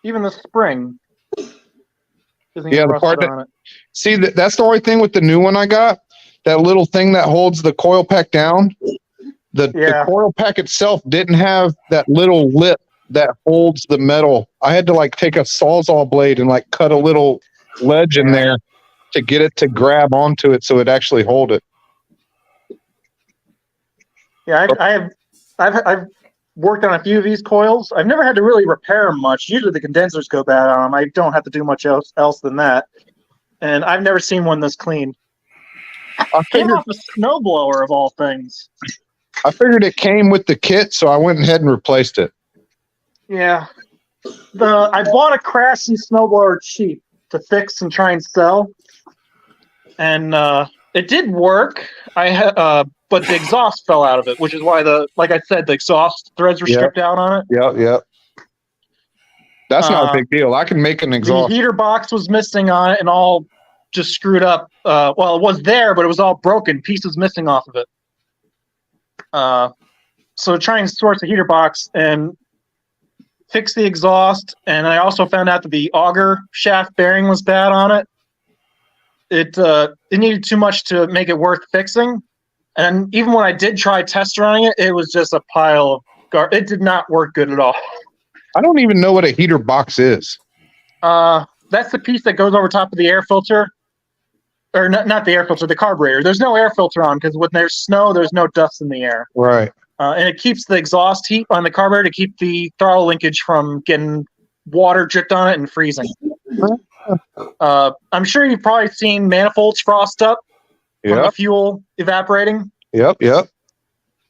Even the spring isn't Yeah, even the part rusted on it. See, that's the only thing with the new one I got. That little thing that holds the coil pack down. The coil pack itself didn't have that little lip that holds the metal. I had to like take a Sawzall blade and like cut a little ledge in there to get it to grab onto it so it actually hold it. Yeah, I've worked on a few of these coils. I've never had to really repair them much. Usually the condensers go bad on them. I don't have to do much else than that. And I've never seen one this clean. I Came figured, off a snowblower of all things. I figured it came with the kit, so I went ahead and replaced it. Yeah. I bought a Craftsman snowblower cheap to fix and try and sell, and it did work. But the exhaust fell out of it, which is why like I said, the exhaust threads were stripped out on it. Yep. That's not a big deal. I can make an exhaust. The heater box was missing on it and all just screwed up. Well, it was there, but it was all broken, pieces missing off of it. So try and source the heater box and fix the exhaust. And I also found out that the auger shaft bearing was bad on it. It needed too much to make it worth fixing. And even when I did try test running it, it was just a pile of garbage. It did not work good at all. I don't even know what a heater box is. That's the piece that goes over top of the air filter. Or not the air filter, the carburetor. There's no air filter on because when there's snow, there's no dust in the air. Right. And it keeps the exhaust heat on the carburetor to keep the throttle linkage from getting water dripped on it and freezing. I'm sure you've probably seen manifolds frost up from the fuel evaporating. Yep.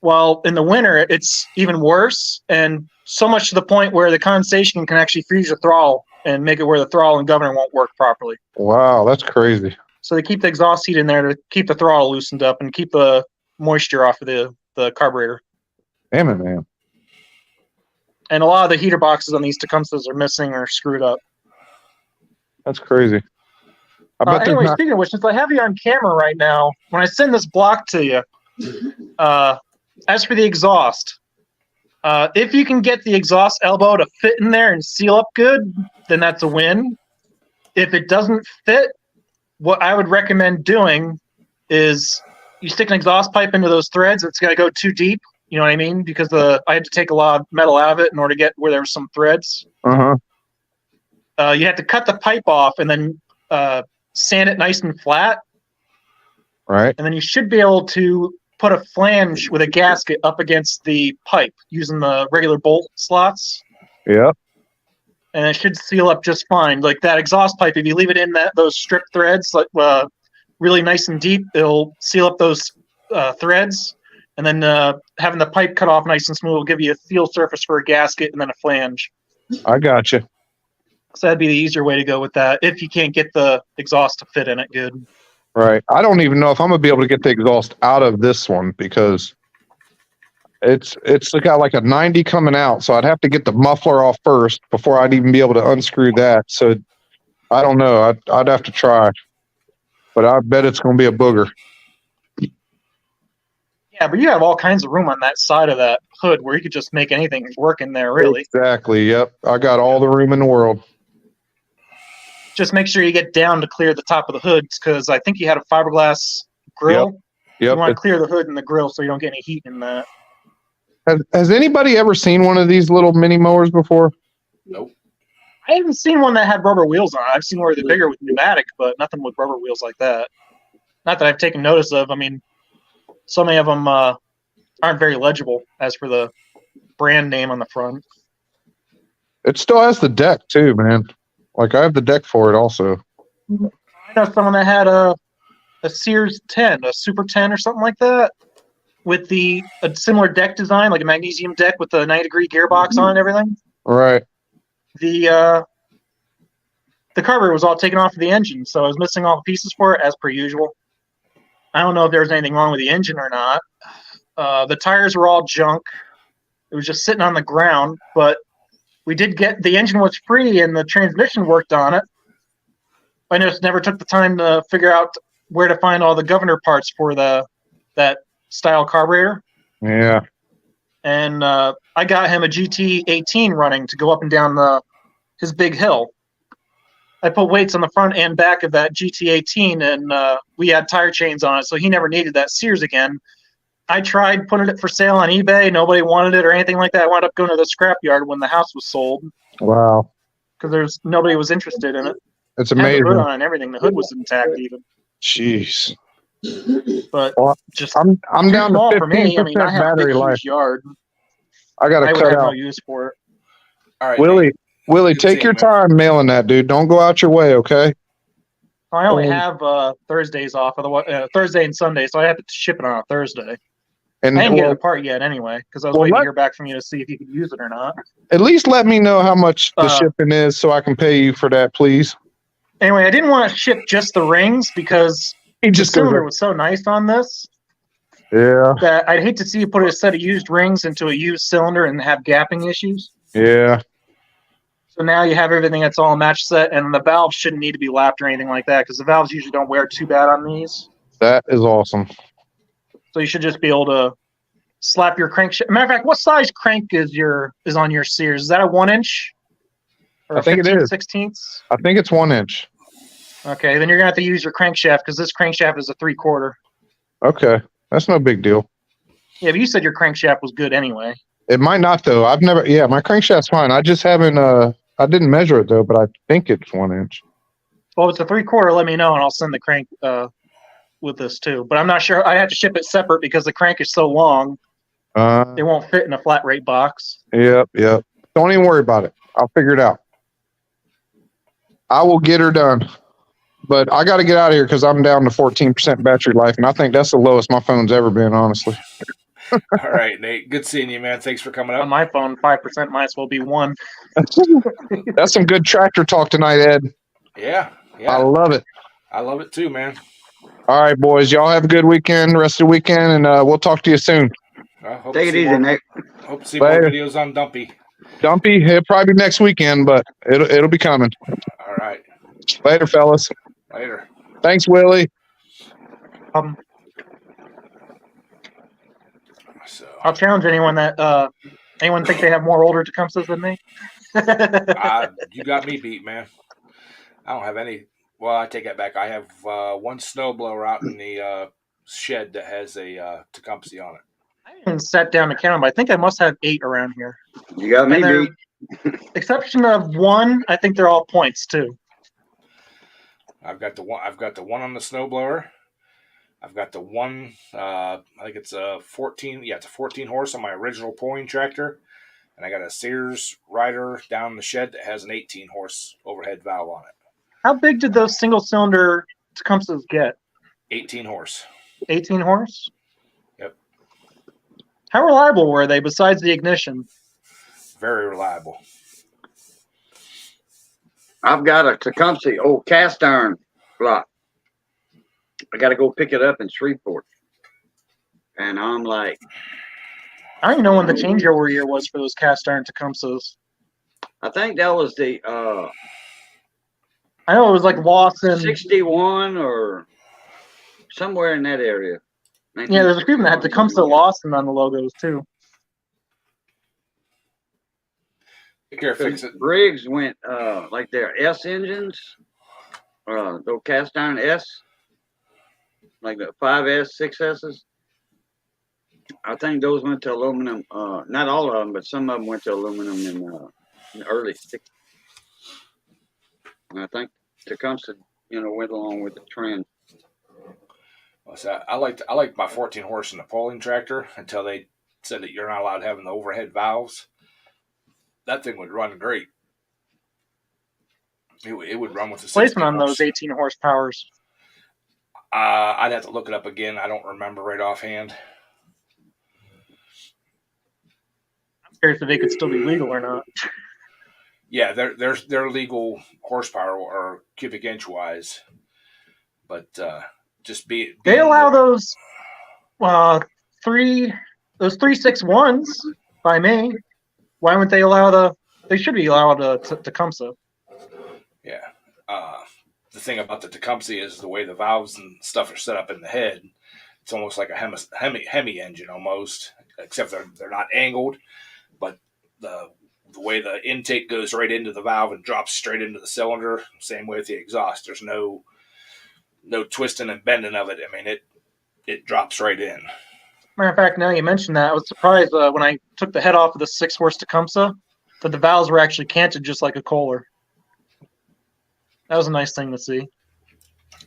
Well, in the winter, it's even worse, and so much to the point where the condensation can actually freeze the throttle and make it where the throttle and governor won't work properly. Wow, that's crazy. So they keep the exhaust heat in there to keep the throttle loosened up and keep the moisture off of the carburetor. Damn it, man. And a lot of the heater boxes on these Tecumsehs are missing or screwed up. That's crazy. Anyway, speaking of which, since I have you on camera right now, when I send this block to you, as for the exhaust, if you can get the exhaust elbow to fit in there and seal up good, then that's a win. If it doesn't fit, what I would recommend doing is you stick an exhaust pipe into those threads. It's going to go too deep. You know what I mean? Because I had to take a lot of metal out of it in order to get where there were some threads. Uh-huh. You have to cut the pipe off and then sand it nice and flat. Right. And then you should be able to put a flange with a gasket up against the pipe using the regular bolt slots. Yeah. And it should seal up just fine. Like that exhaust pipe, if you leave it in those strip threads, like really nice and deep, it'll seal up those threads. And then having the pipe cut off nice and smooth will give you a seal surface for a gasket and then a flange. I got you. So that'd be the easier way to go with that if you can't get the exhaust to fit in it good. Right. I don't even know if I'm gonna be able to get the exhaust out of this one because it's got like a 90 coming out, so I'd have to get the muffler off first before I'd even be able to unscrew that. So I don't know. I'd have to try, but I bet it's gonna be a booger. Yeah, but you have all kinds of room on that side of that hood where you could just make anything work in there, really. Exactly. Yep. I got all the room in the world. Just make sure you get down to clear the top of the hood because I think you had a fiberglass grill. Yep. You want to clear the hood and the grill so you don't get any heat in that. Has anybody ever seen one of these little mini mowers before? Nope. I haven't seen one that had rubber wheels on it. I've seen where they're bigger with pneumatic, but nothing with rubber wheels like that. Not that I've taken notice of. I mean, so many of them aren't very legible as for the brand name on the front. It still has the deck too, man. Like I have the deck for it also. I know someone that had a Sears 10, a Super 10 or something like that, with a similar deck design, like a magnesium deck with the 90-degree gearbox on and everything. Right. The carburetor was all taken off of the engine, so I was missing all the pieces for it as per usual. I don't know if there was anything wrong with the engine or not. The tires were all junk. It was just sitting on the ground, but we did get the engine was free and the transmission worked on it. I just never took the time to figure out where to find all the governor parts for that style carburetor. Yeah. And I got him a GT18 running to go up and down his big hill. I put weights on the front and back of that GT18, and we had tire chains on it, so he never needed that Sears again. I tried putting it for sale on eBay. Nobody wanted it or anything like that. I wound up going to the scrapyard when the house was sold. Wow. Because nobody was interested in it. It's Had amazing. the hood on and everything. The hood was intact even. Jeez. But Well, just I'm down to small 15% for me. I mean, I have a battery big, life. huge yard. I gotta I would cut have no out. use for it. All right, Willie, Good take seeing your you, time mailing that, dude. Don't go out your way, okay? I only have Thursdays off, otherwise Thursday and Sunday, so I have to ship it on a Thursday. And I didn't get it well, apart yet anyway, because I was Well, waiting let- to hear back from you to see if you could use it or not. at least let me know how much the Uh, shipping is so I can pay you for that, please. Anyway, I didn't want to ship just the rings because He the just goes, cylinder was so nice on this yeah, that I'd hate to see you put a set of used rings into a used cylinder and have gapping issues. yeah. So now you have everything that's all match set, and the valves shouldn't need to be lapped or anything like that because the valves usually don't wear too bad on these. That is awesome. So you should just be able to slap your crankshaft. Matter of fact, what size crank is on your Sears? Is that a 1-inch or I a think it 15 is. 16ths? I think it's 1 inch. Okay, then you're gonna have to use your crankshaft because this crankshaft is a 3/4. Okay, that's no big deal. Yeah, but you said your crankshaft was good anyway. It might not though. I've never. Yeah, my crankshaft's fine. I just haven't. I didn't measure it though, but I think it's 1 inch. Well, if it's a 3/4, let me know and I'll send the crank with this too. But I'm not sure. I have to ship it separate because the crank is so long it won't fit in a flat rate box. Yep. Don't even worry about it. I'll figure it out. I will get her done. But I got to get out of here because I'm down to 14% battery life, and I think that's the lowest my phone's ever been, honestly. All right, Nate. Good seeing you, man. Thanks for coming On up. my phone, 5% might as well be 1. That's some good tractor talk tonight, Ed. Yeah. I love it. I love it too, man. All right, boys. Y'all have a good weekend, rest of the weekend, and we'll talk to you soon. Hope Take to it see easy, more- Nate. Hope to see more Later. videos on Dumpy. Dumpy, it'll probably be next weekend, but it'll be coming. All right. Later, fellas. Later. Thanks, Willie. So I'll challenge anyone that anyone think they have more older Tecumsehs than me. you got me beat, man. I don't have any. Well, I take that back. I have one snowblower out in the shed that has a Tecumseh on it. I haven't sat down to count them, but I think I must have 8 around here. You got me And they're- beat. Exception of 1, I think they're all points too. I've got the one. I've got the one on the snowblower. I've got the one. I think it's a 14. Yeah, it's a 14 horse on my original pulling tractor, and I got a Sears rider down in the shed that has an 18 horse overhead valve on it. How big did those single cylinder Tecumsehs get? 18 horse. 18 horse? Yep. How reliable were they besides the ignition? Very reliable. I've got a Tecumseh old cast iron block. I got to go pick it up in Shreveport. And I'm like, I don't even know when the changeover year was for those cast iron Tecumsehs. I think that was the I know it was like Lawson. 61 or somewhere in that area. Yeah, there's a few that had Tecumseh Lawson on the logos too. Take care. Fix it. Briggs went like their S engines, those cast iron S, like the 5S, 6S's. I think those went to aluminum. Not all of them, but some of them went to aluminum in the early 60s. And I think Tecumseh, went along with the trend. So I liked my 14 horse in the pulling tractor until they said that you're not allowed to have the overhead valves. That thing would run great. It would run with the Placement on horse. those 18 horsepowers. I'd have to look it up again. I don't remember right offhand. I'm curious if they could still be legal or not. Yeah, they're legal horsepower or cubic inch wise, but just They allow those 361s by me. Why wouldn't they allow they should be allowed Tecumseh. Yeah. The thing about the Tecumseh is the way the valves and stuff are set up in the head. It's almost like a Hemi engine almost, except they're not angled, but the way the intake goes right into the valve and drops straight into the cylinder. Same way with the exhaust. There's no twisting and bending of it. I mean, it drops right in. Matter of fact, now you mentioned that, I was surprised when I took the head off of the 6-horse Tecumseh that the valves were actually canted just like a Kohler. That was a nice thing to see.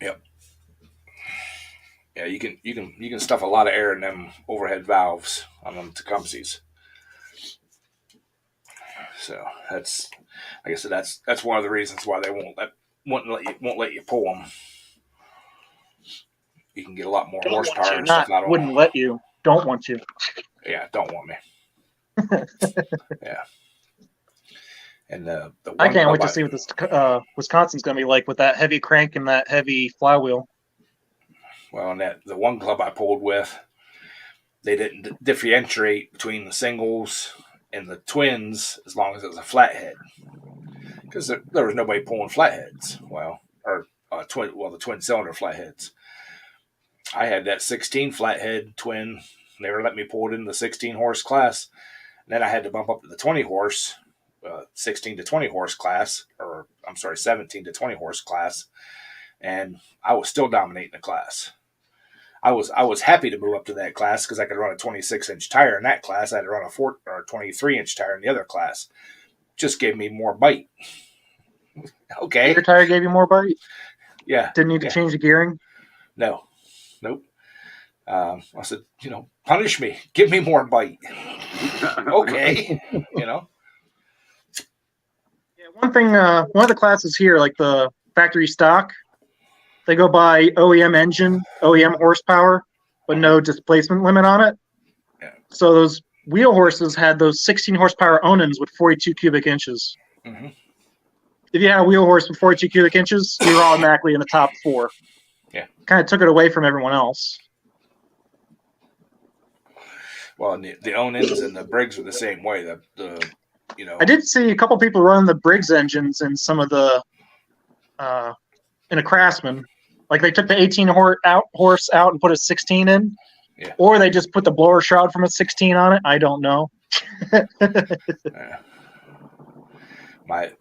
Yep. Yeah, you can stuff a lot of air in them overhead valves on them Tecumsehs. So that's, like I said, that's one of the reasons why they won't let you pull them. You can get a lot more horsepower and stuff out of Wouldn't them. let you. don't want you. Yeah, don't want me. Yeah. And the one I can't wait club to see what this Wisconsin's going to be like with that heavy crank and that heavy flywheel. Well, and the one club I pulled with, they didn't differentiate between the singles and the twins as long as it was a flathead, because there was nobody pulling flatheads. Well, or the twin cylinder flatheads. I had that 16 flathead twin. They were letting me pull it in the 16 horse class. And then I had to bump up to the 20 horse, 16 to 20 horse class, or I'm sorry, 17 to 20 horse class. And I was still dominating the class. I was happy to move up to that class because I could run a 26-inch tire in that class. I had to run a 23-inch tire in the other class. Just gave me more bite. Okay. Your tire gave you more bite? Yeah. Didn't need to change the gearing? No. Nope. I said, punish me. Give me more bite. Okay. Yeah, one thing, one of the classes here, like the factory stock, they go by OEM engine, OEM horsepower, but no displacement limit on it. Yeah. So those wheel horses had those 16 horsepower Onins with 42 cubic inches. Mm-hmm. If you had a wheel horse with 42 cubic inches, you were automatically in the top 4. Yeah. Kind of took it away from everyone else. Well, and the Onins and the Briggs were the same way. I did see a couple people running the Briggs engines in some of the in a Craftsman. Like they took the 18 horse out and put a 16 in. Yeah. Or they just put the blower shroud from a 16 on it. I don't know. My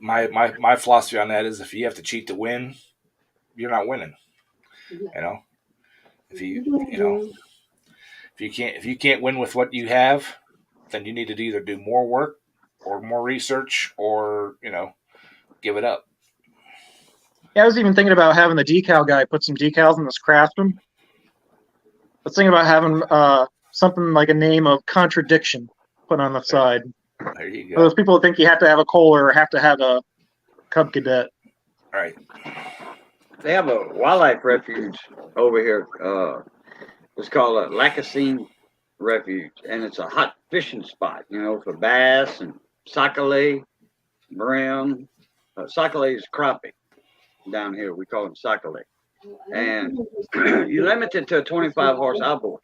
philosophy on that is if you have to cheat to win, you're not winning. If you can't win with what you have, then you need to either do more work or more research or give it up. Yeah, I was even thinking about having the decal guy put some decals in this Craftsman. I was thinking about having something like a name of contradiction put on the side. There you go. Those people think you have to have a Kohler or have to have a Cub Cadet. All right. They have a wildlife refuge over here. It's called a Lacassine Refuge, and it's a hot fishing spot, for bass and sac-a-lait, brim. Sac-a-lait is crappie down here. We call them sac-a-lait. And you limit it to a 25 horse outboard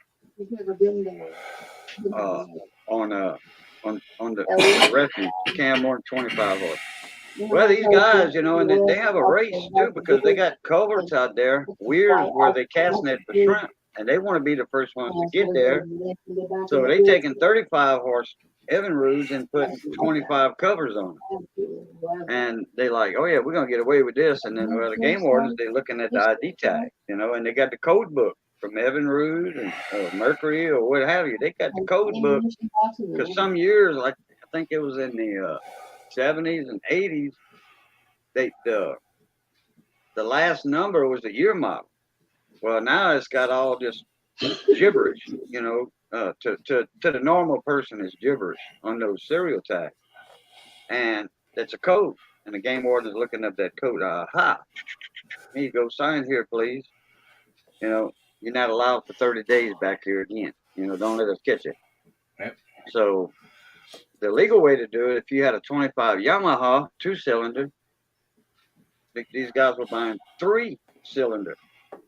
on the refuge. You can't have more than 25 horse. Well, these guys, and they have a race too because they got culverts out there, weirs where they cast net for shrimp, and they want to be the first ones to get there. So they taking 35 horse Evinrudes and putting 25 covers on them. And they like, oh yeah, we're gonna get away with this. And then the game wardens, they looking at the ID tag, and they got the code book from Evinrude and Mercury or what have you. They got the code book because some years, like I think it was in the 70s and 80s, the last number was the year model. Well, now it's got all this gibberish, to the normal person is gibberish on those serial tags. And it's a code. And the game warden is looking up that code. Aha. Here you go, sign here, please. You're not allowed for 30 days back here again. Don't let us catch it. Yep. So the legal way to do it, if you had a 25 Yamaha 2-cylinder, these guys were buying 3-cylinder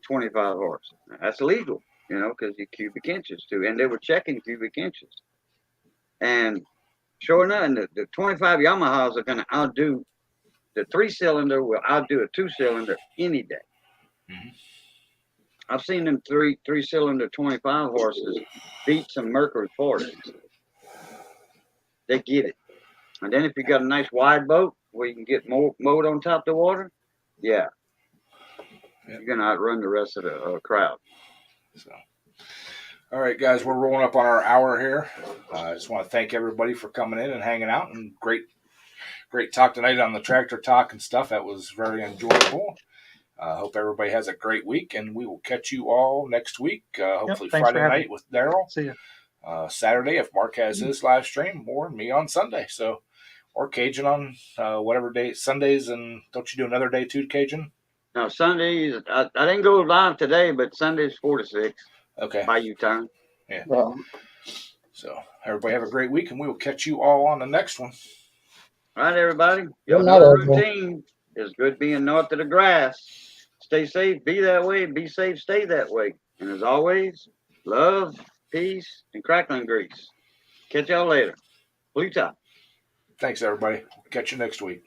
25 horse. That's legal, because you cubic inches too. And they were checking cubic inches. And sure enough, the 25 Yamahas are going to outdo the 3-cylinder will outdo a 2-cylinder any day. Mm-hmm. I've seen them 3-cylinder 25 horses beat some Mercury 40s. They get it. And then if you got a nice wide boat where you can get mowed on top of the water, yeah. You're going to outrun the rest of the crowd. So, all right, guys, we're rolling up on our hour here. I just want to thank everybody for coming in and hanging out, and great talk tonight on the tractor talk and stuff. That was very enjoyable. Hope everybody has a great week, and we will catch you all next week. Hopefully Friday night with Daryl. See you. Saturday, if Mark has his live stream, or me on Sunday. So, or Cajun on whatever day, Sundays, and don't you do another day too, Cajun? No, Sundays, I didn't go live today, but Sundays 4 to 6. Okay. By you time. So everybody have a great week, and we will catch you all on the next one. All right, everybody. Y'all Good know night, the everyone. routine. It's good being north of the grass. Stay safe, be that way, be safe, stay that way. And as always, love, peace, and crackling grease. Catch y'all later. Blue top. Thanks, everybody. Catch you next week.